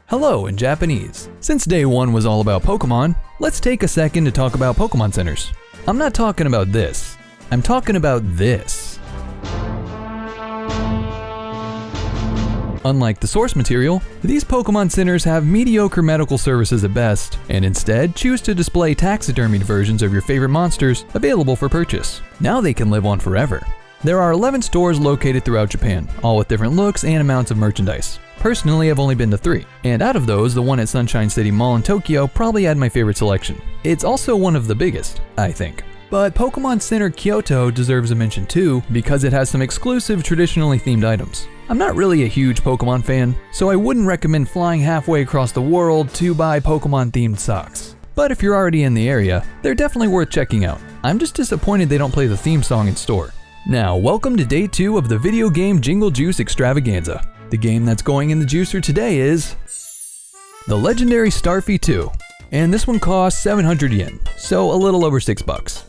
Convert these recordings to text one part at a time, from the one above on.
hello in Japanese. Since day one was all about Pokemon, let's take a second to talk about Pokemon centers. I'm not talking about this. I'm talking about this. Unlike the source material, these Pokemon centers have mediocre medical services at best, and instead choose to display taxidermied versions of your favorite monsters available for purchase. Now they can live on forever. There are 11 stores located throughout Japan, all with different looks and amounts of merchandise. Personally, I've only been to 3, and out of those, the one at Sunshine City Mall in Tokyo probably had my favorite selection. It's also one of the biggest, I think. But Pokemon Center Kyoto deserves a mention too, because it has some exclusive traditionally themed items. I'm not really a huge Pokemon fan, so I wouldn't recommend flying halfway across the world to buy Pokemon themed socks. But if you're already in the area, they're definitely worth checking out. I'm just disappointed they don't play the theme song in store. Now, welcome to day 2 of the video game Jingle Juice Extravaganza. The game that's going in the juicer today is the Legendary Starfy 2, and this one costs 700 yen, so a little over $6.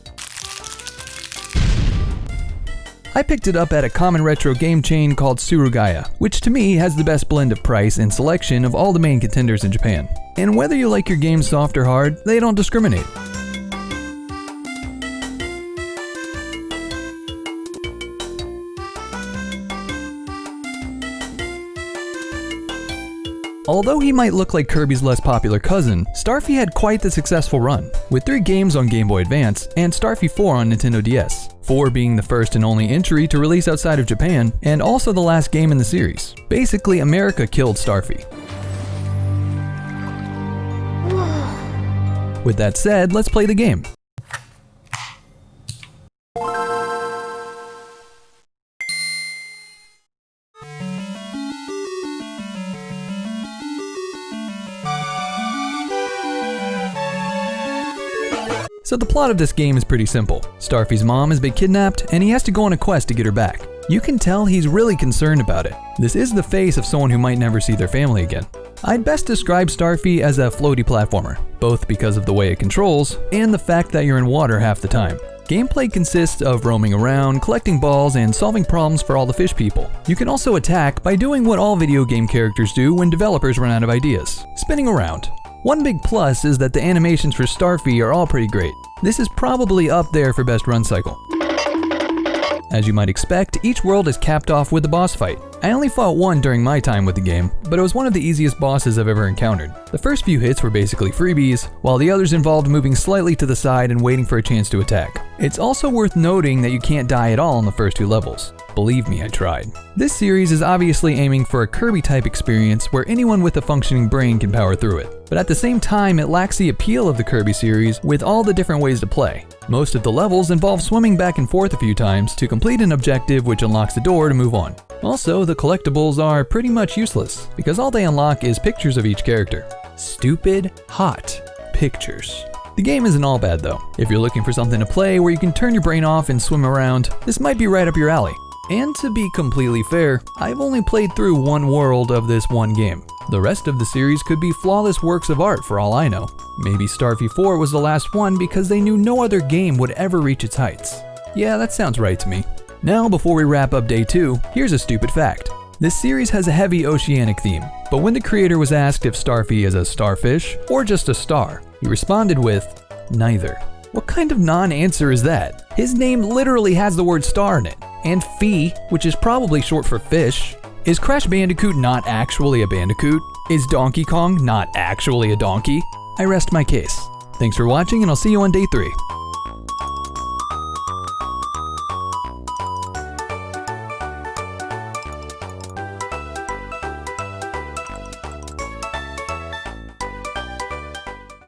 I picked it up at a common retro game chain called Surugaya, which to me has the best blend of price and selection of all the main contenders in Japan. And whether you like your game soft or hard, they don't discriminate. Although he might look like Kirby's less popular cousin, Starfy had quite the successful run, with 3 games on Game Boy Advance and Starfy 4 on Nintendo DS, 4 being the first and only entry to release outside of Japan, and also the last game in the series. Basically, America killed Starfy. With that said, let's play the game. So the plot of this game is pretty simple. Starfy's mom has been kidnapped and he has to go on a quest to get her back. You can tell he's really concerned about it. This is the face of someone who might never see their family again. I'd best describe Starfy as a floaty platformer, both because of the way it controls and the fact that you're in water half the time. Gameplay consists of roaming around, collecting balls, and solving problems for all the fish people. You can also attack by doing what all video game characters do when developers run out of ideas, spinning around. One big plus is that the animations for Starfy are all pretty great. This is probably up there for best run cycle. As you might expect, each world is capped off with a boss fight. I only fought one during my time with the game, but it was one of the easiest bosses I've ever encountered. The first few hits were basically freebies, while the others involved moving slightly to the side and waiting for a chance to attack. It's also worth noting that you can't die at all in the first 2 levels. Believe me, I tried. This series is obviously aiming for a Kirby-type experience where anyone with a functioning brain can power through it. But at the same time, it lacks the appeal of the Kirby series with all the different ways to play. Most of the levels involve swimming back and forth a few times to complete an objective which unlocks the door to move on. Also, the collectibles are pretty much useless, because all they unlock is pictures of each character. Stupid, hot pictures. The game isn't all bad though. If you're looking for something to play where you can turn your brain off and swim around, this might be right up your alley. And to be completely fair, I've only played through one world of this one game. The rest of the series could be flawless works of art for all I know. Maybe Starfy 4 was the last one because they knew no other game would ever reach its heights. Yeah, that sounds right to me. Now, before we wrap up day 2, here's a stupid fact. This series has a heavy oceanic theme, but when the creator was asked if Starfy is a starfish or just a star, he responded with, neither. What kind of non-answer is that? His name literally has the word star in it. And Fee, which is probably short for fish. Is Crash Bandicoot not actually a bandicoot? Is Donkey Kong not actually a donkey? I rest my case. Thanks for watching and I'll see you on day 3.